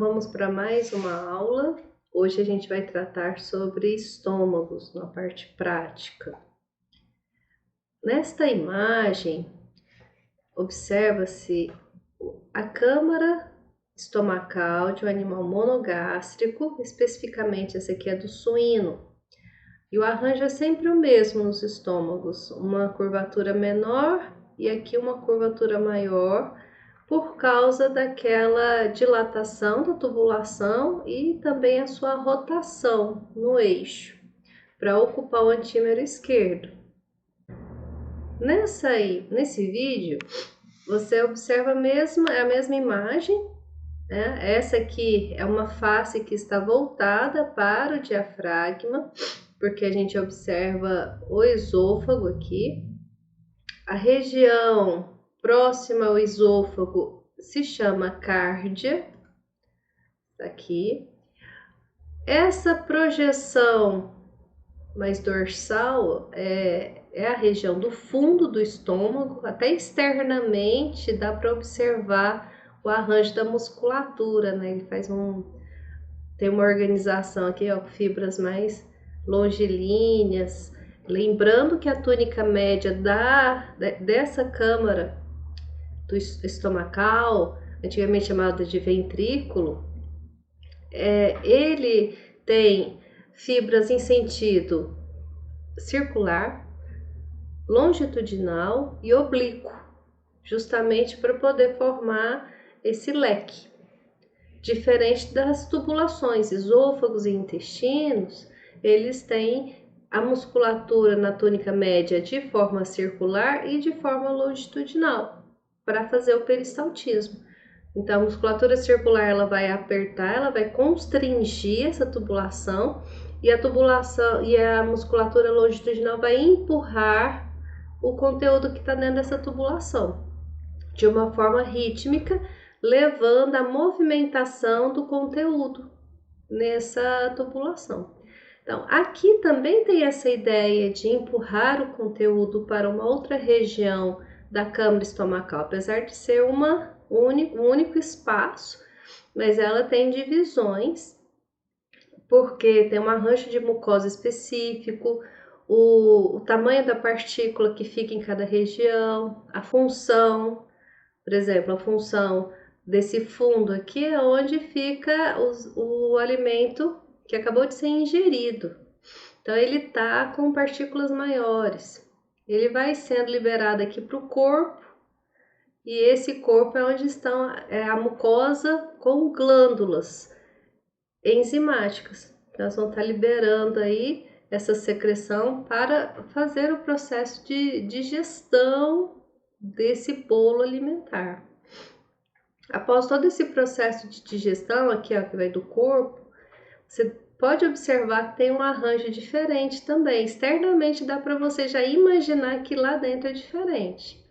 vamos para mais uma aula. Hoje a gente vai tratar sobre estômagos na parte prática. Nesta imagem, observa-se a câmara estomacal de um animal monogástrico, especificamente essa aqui é do suíno. E o arranjo é sempre o mesmo nos estômagos, uma curvatura menor e aqui uma curvatura maior, por causa daquela dilatação da tubulação e também a sua rotação no eixo, para ocupar o antímero esquerdo. Nesse vídeo, você observa a mesma imagem, né? Essa aqui é uma face que está voltada para o diafragma, porque a gente observa o esôfago aqui. A região próxima ao esôfago se chama cárdia, aqui. Essa projeção mais dorsal é a região do fundo do estômago, até externamente dá para observar o arranjo da musculatura, né? Ele tem uma organização aqui, ó, com fibras mais longilíneas. Lembrando que a túnica média dessa câmara do estomacal, antigamente chamada de ventrículo, ele tem fibras em sentido circular, longitudinal e oblíquo, justamente para poder formar esse leque. Diferente das tubulações, esôfagos e intestinos, eles têm a musculatura na túnica média de forma circular e de forma longitudinal, para fazer o peristaltismo. Então, a musculatura circular ela vai apertar, ela vai constringir essa tubulação e a musculatura longitudinal vai empurrar o conteúdo que está dentro dessa tubulação de uma forma rítmica, levando a movimentação do conteúdo nessa tubulação. Então, aqui também tem essa ideia de empurrar o conteúdo para uma outra região da câmara estomacal, apesar de ser um único espaço, mas ela tem divisões, porque tem um arranjo de mucosa específico, o tamanho da partícula que fica em cada região, a função, por exemplo, a função desse fundo aqui é onde fica o alimento que acabou de ser ingerido. Então, ele tá com partículas maiores. Ele vai sendo liberado aqui para o corpo, e esse corpo é onde estão a mucosa com glândulas enzimáticas. Então, elas vão estar liberando aí essa secreção para fazer o processo de digestão desse bolo alimentar. Após todo esse processo de digestão aqui, ó, que vai do corpo, você pode observar que tem um arranjo diferente também. Externamente dá para você já imaginar que lá dentro é diferente.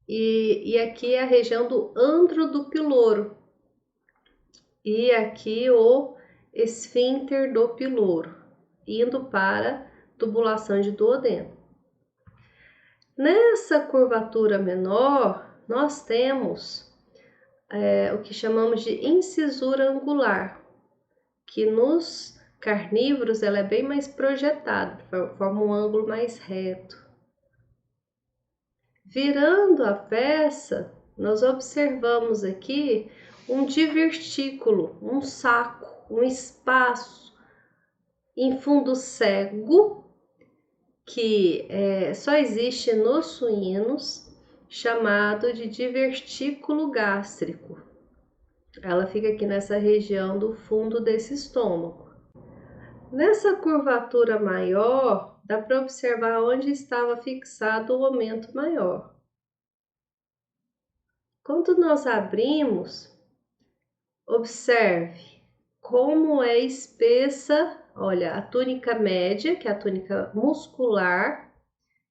E aqui é a região do antro do piloro. E aqui o esfíncter do piloro, indo para tubulação de duodeno. Nessa curvatura menor, nós temos o que chamamos de incisura angular, que nos carnívoros ela é bem mais projetada, forma um ângulo mais reto. Virando a peça, nós observamos aqui um divertículo, um saco, um espaço em fundo cego que só existe nos suínos, chamado de divertículo gástrico. Ela fica aqui nessa região do fundo desse estômago. Nessa curvatura maior, dá para observar onde estava fixado o aumento maior. Quando nós abrimos, observe como é espessa, olha, a túnica média, que é a túnica muscular,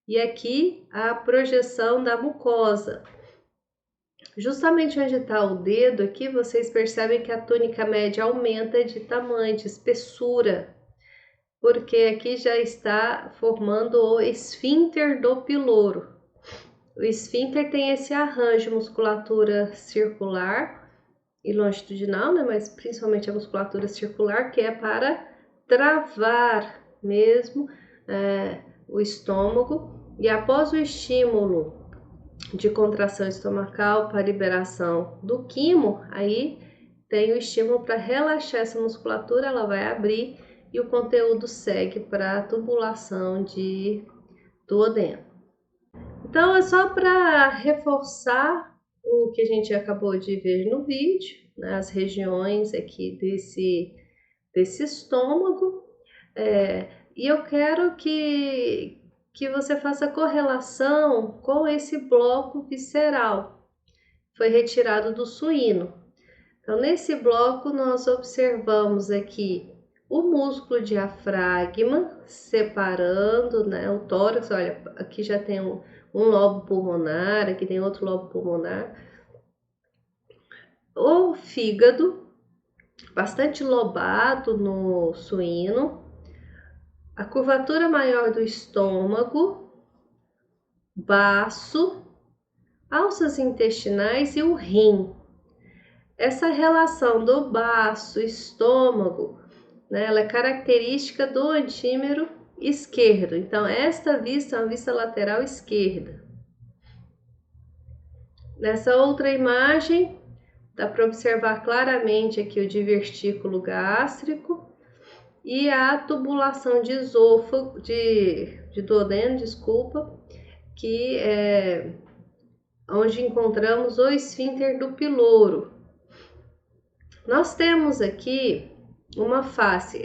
e aqui a projeção da mucosa. Justamente onde está o dedo aqui, vocês percebem que a túnica média aumenta de tamanho, de espessura, porque aqui já está formando o esfíncter do piloro. O esfíncter tem esse arranjo, musculatura circular e longitudinal, né, mas principalmente a musculatura circular, que é para travar mesmo o estômago, e após o estímulo de contração estomacal para liberação do quimo, aí tem o estímulo para relaxar essa musculatura, ela vai abrir e o conteúdo segue para a tubulação de duodeno. Então é só para reforçar o que a gente acabou de ver no vídeo, né, as regiões aqui desse estômago, e eu quero que você faça correlação com esse bloco visceral, foi retirado do suíno. Então, nesse bloco, nós observamos aqui o músculo diafragma separando, né, o tórax. Olha, aqui já tem um lobo pulmonar, aqui tem outro lobo pulmonar. O fígado, bastante lobado no suíno. A curvatura maior do estômago, baço, alças intestinais e o rim. Essa relação do baço, estômago, né, ela é característica do antímero esquerdo. Então, esta vista é uma vista lateral esquerda. Nessa outra imagem, dá para observar claramente aqui o divertículo gástrico e a tubulação de esôfago, de duodeno, desculpa, que é onde encontramos o esfíncter do piloro. Nós temos aqui uma face,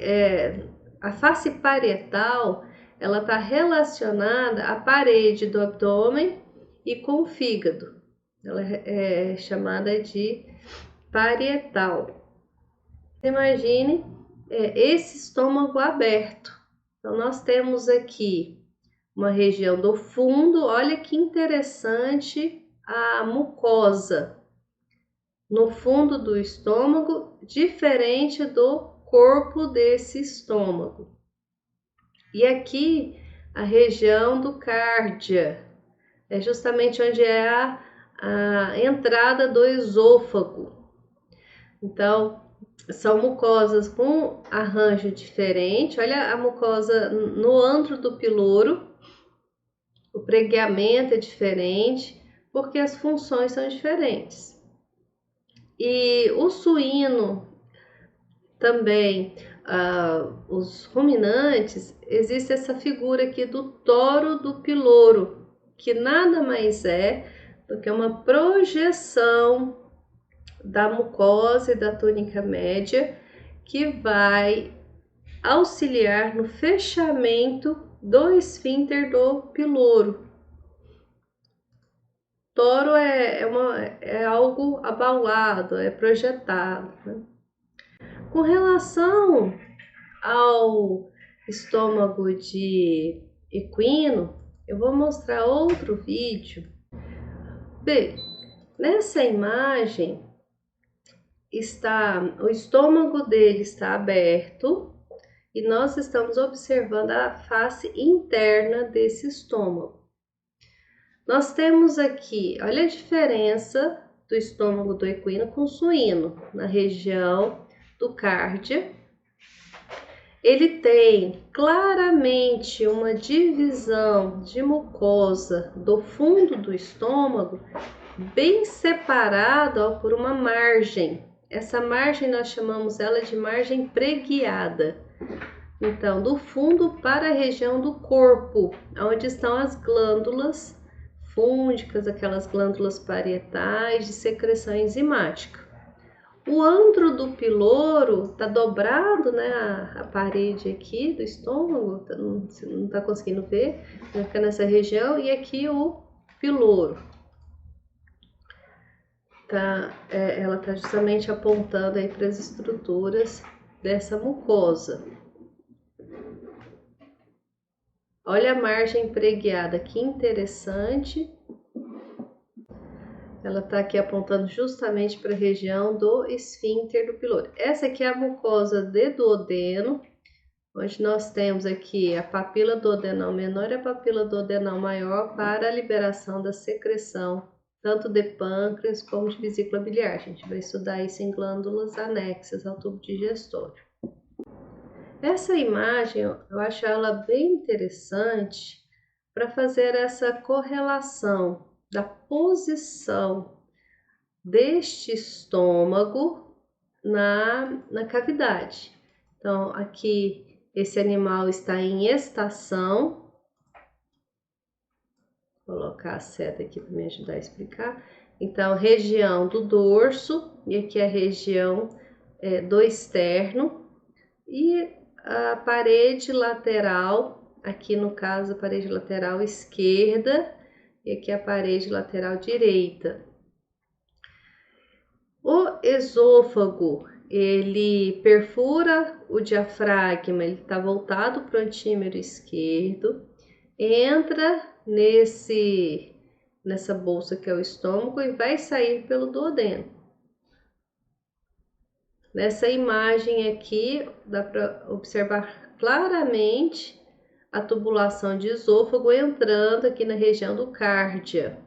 a face parietal, ela está relacionada à parede do abdômen e com o fígado. Ela é chamada de parietal. Imagine esse estômago aberto. Então, nós temos aqui uma região do fundo, olha que interessante a mucosa no fundo do estômago, diferente do corpo desse estômago. E aqui a região do cárdia, é justamente onde é a entrada do esôfago. Então, são mucosas com arranjo diferente. Olha a mucosa no antro do piloro, o pregueamento é diferente, porque as funções são diferentes. E o suíno também, os ruminantes, existe essa figura aqui do toro do piloro, que nada mais é do que uma projeção da mucosa e da túnica média que vai auxiliar no fechamento do esfíncter do piloro. Toro é algo abaulado, é projetado, né? Com relação ao estômago de equino, eu vou mostrar outro vídeo. Bem, nessa imagem o estômago dele está aberto e nós estamos observando a face interna desse estômago. Nós temos aqui, olha a diferença do estômago do equino com o suíno, na região do cárdia. Ele tem claramente uma divisão de mucosa do fundo do estômago, bem separado, ó, por uma margem. Essa margem nós chamamos ela de margem preguiada. Então, do fundo para a região do corpo, onde estão as glândulas fúngicas, aquelas glândulas parietais de secreção enzimática. O antro do piloro está dobrado, né, a parede aqui do estômago, você não está conseguindo ver, vai ficar nessa região, e aqui o piloro. Ela está justamente apontando aí para as estruturas dessa mucosa. Olha a margem preguiada, que interessante. Ela está aqui apontando justamente para a região do esfíncter do piloro. Essa aqui é a mucosa de duodeno, onde nós temos aqui a papila duodenal menor e a papila duodenal maior para a liberação da secreção tanto de pâncreas como de vesícula biliar. A gente vai estudar isso em glândulas anexas ao tubo digestório. Essa imagem, eu acho ela bem interessante para fazer essa correlação da posição deste estômago na cavidade. Então, aqui esse animal está em estação. Vou colocar a seta aqui para me ajudar a explicar. Então, região do dorso, e aqui a região do externo, e a parede lateral, aqui no caso a parede lateral esquerda, e aqui a parede lateral direita. O esôfago, ele perfura o diafragma, ele está voltado para o antímero esquerdo, entra nessa bolsa que é o estômago e vai sair pelo duodeno. Nessa imagem aqui, dá para observar claramente a tubulação de esôfago entrando aqui na região do cárdia.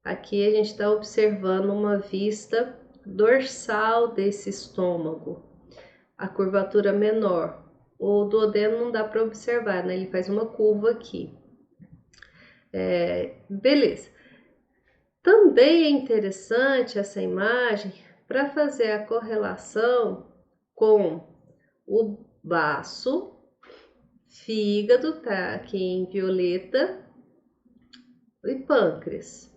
Aqui a gente está observando uma vista dorsal desse estômago, a curvatura menor. O duodeno não dá para observar, né? Ele faz uma curva aqui. Beleza. Também é interessante essa imagem para fazer a correlação com o baço, fígado, tá aqui em violeta, e pâncreas.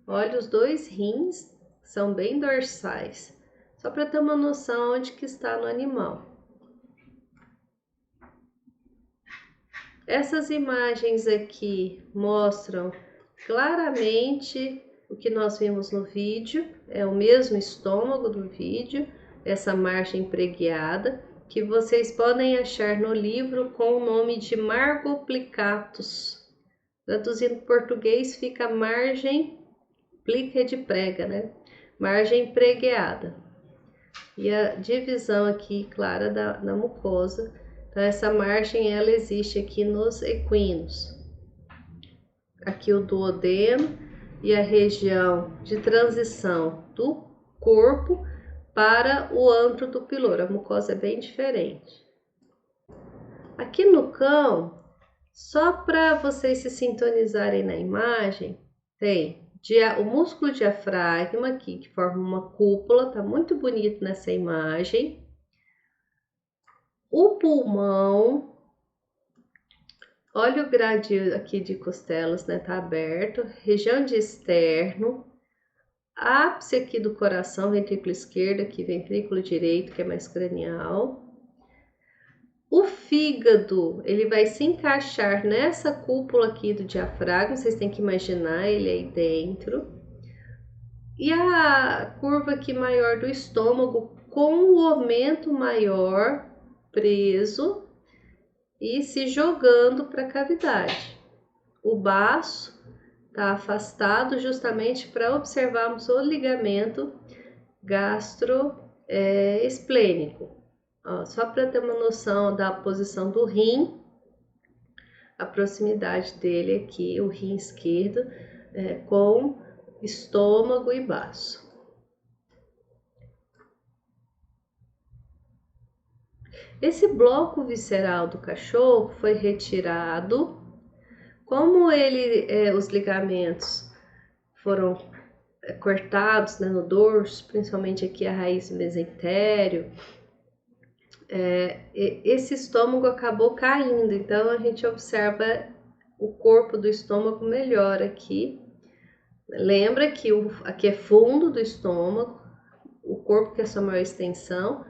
Olha, os dois rins são bem dorsais, só para ter uma noção onde que está no animal. Essas imagens aqui mostram claramente o que nós vimos no vídeo, é o mesmo estômago do vídeo, essa margem preguiada, que vocês podem achar no livro com o nome de Margoplicatus. Traduzindo em português fica margem plica de prega, né? Margem pregueada. E a divisão aqui clara da mucosa. Então essa margem ela existe aqui nos equinos. Aqui o duodeno e a região de transição do corpo para o antro do piloro. A mucosa é bem diferente. Aqui no cão, só para vocês se sintonizarem na imagem, tem o músculo diafragma aqui, que forma uma cúpula, tá muito bonito nessa imagem. O pulmão, olha o gradil aqui de costelas, né? Tá aberto. Região de externo, ápice aqui do coração, ventrículo esquerdo, aqui ventrículo direito, que é mais cranial. O fígado, ele vai se encaixar nessa cúpula aqui do diafragma, vocês têm que imaginar ele aí dentro. E a curva aqui maior do estômago, com o aumento maior preso e se jogando para a cavidade. O baço está afastado justamente para observarmos o ligamento gastroesplênico. Só para ter uma noção da posição do rim, a proximidade dele aqui, o rim esquerdo, com estômago e baço. Esse bloco visceral do cachorro foi retirado. Como os ligamentos foram cortados, né, no dorso, principalmente aqui a raiz do mesentério, esse estômago acabou caindo, então a gente observa o corpo do estômago melhor aqui. Lembra que aqui é fundo do estômago, o corpo que é a sua maior extensão,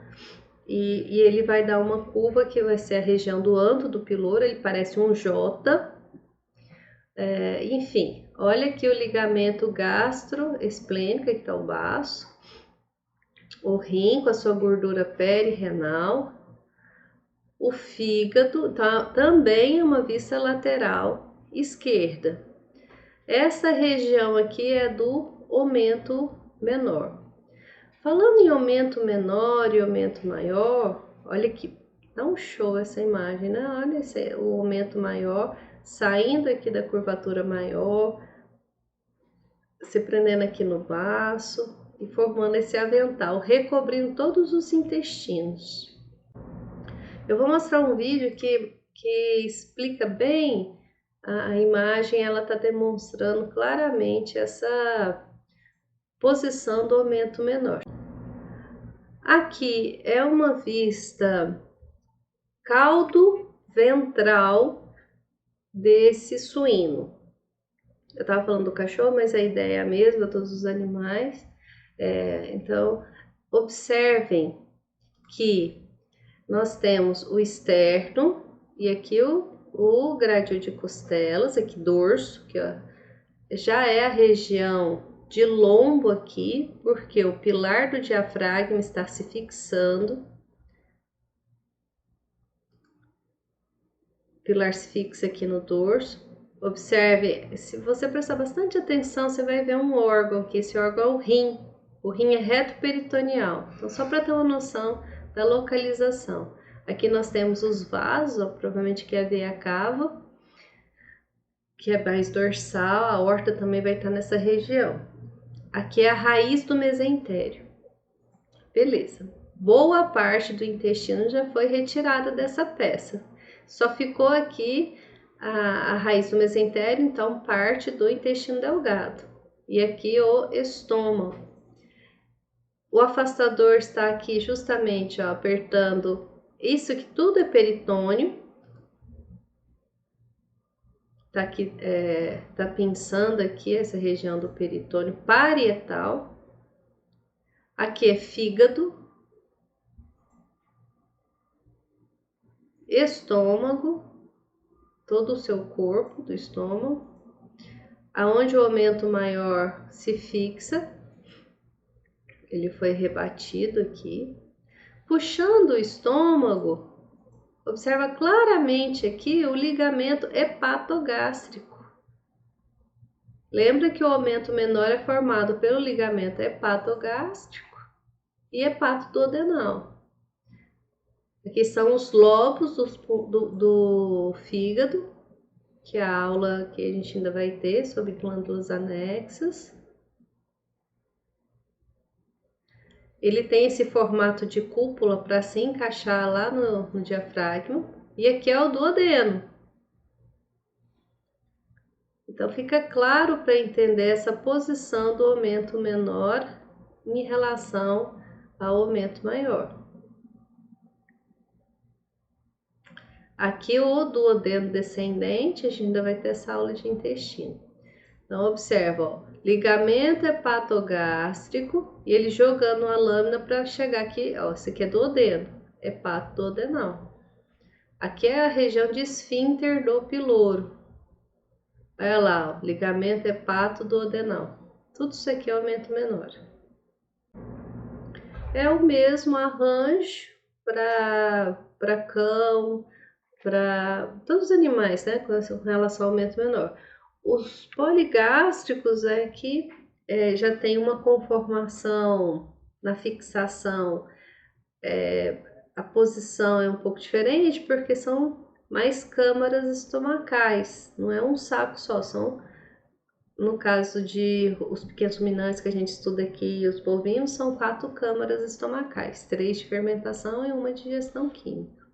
e ele vai dar uma curva que vai ser a região do antro do piloro, ele parece um J. Enfim, olha aqui o ligamento gastroesplênico, que está o baço. O rim com a sua gordura perirenal, o fígado, também uma vista lateral esquerda. Essa região aqui é do aumento menor. Falando em aumento menor e aumento maior, olha aqui, dá um show essa imagem, né? Olha o aumento maior, saindo aqui da curvatura maior, se prendendo aqui no baço e formando esse avental, recobrindo todos os intestinos. Eu vou mostrar um vídeo que explica bem a imagem, ela está demonstrando claramente essa posição do aumento menor. Aqui é uma vista caldo ventral desse suíno. Eu estava falando do cachorro, mas a ideia é a mesma, todos os animais. Então, observem que nós temos o externo e aqui o grádio de costelas, aqui dorso, que ó, já é a região de lombo aqui, porque o pilar do diafragma está se fixando. O pilar se fixa aqui no dorso. Observe, se você prestar bastante atenção, você vai ver um órgão, que esse órgão é o rim. O rim é reto peritoneal. Então, só para ter uma noção da localização. Aqui nós temos os vasos, ó, provavelmente que é a veia cava, que é mais dorsal, a aorta também vai estar nessa região. Aqui é a raiz do mesentério. Beleza. Boa parte do intestino já foi retirada dessa peça. Só ficou aqui a raiz do mesentério, então parte do intestino delgado. E aqui o estômago. O afastador está aqui justamente, ó, apertando. Isso aqui tudo é peritônio. Tá aqui, tá pinçando aqui essa região do peritônio parietal. Aqui é fígado, estômago, todo o seu corpo do estômago, aonde o aumento maior se fixa. Ele foi rebatido aqui. Puxando o estômago, observa claramente aqui o ligamento hepatogástrico. Lembra que o aumento menor é formado pelo ligamento hepatogástrico e hepatoduodenal. Aqui são os lobos do fígado, que é a aula que a gente ainda vai ter sobre glândulas anexas. Ele tem esse formato de cúpula para se encaixar lá no diafragma. E aqui é o duodeno. Então fica claro para entender essa posição do aumento menor em relação ao aumento maior. Aqui o duodeno descendente, a gente ainda vai ter essa aula de intestino. Então observa, ó, ligamento hepatogástrico e ele jogando a lâmina para chegar aqui, ó, esse aqui é duodeno, hepatoduodenal. Aqui é a região de esfíncter do piloro. Olha lá, ó, ligamento hepatoduodenal. Tudo isso aqui é aumento menor. É o mesmo arranjo para cão, para todos os animais, né, com relação ao aumento menor. Os poligástricos é que já tem uma conformação na fixação, a posição é um pouco diferente porque são mais câmaras estomacais, não é um saco só, são, no caso de os pequenos ruminantes que a gente estuda aqui, os bovinos, são 4 câmaras estomacais, 3 de fermentação e 1 de digestão química.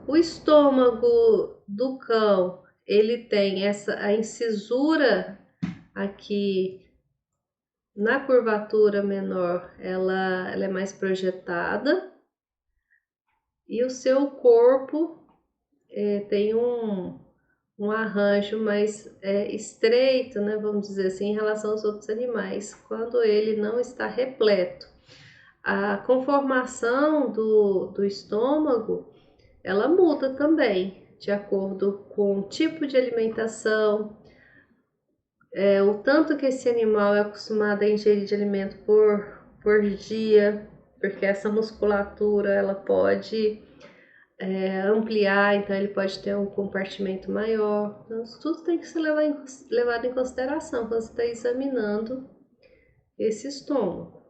O estômago do cão, ele tem a incisura aqui na curvatura menor, ela é mais projetada e o seu corpo tem um arranjo mais estreito, né, vamos dizer assim, em relação aos outros animais, quando ele não está repleto. A conformação do estômago, ela muda também, de acordo com o tipo de alimentação, o tanto que esse animal é acostumado a ingerir de alimento por dia, porque essa musculatura ela pode ampliar, então ele pode ter um compartimento maior. Então, isso tudo tem que ser levado em consideração quando você está examinando esse estômago.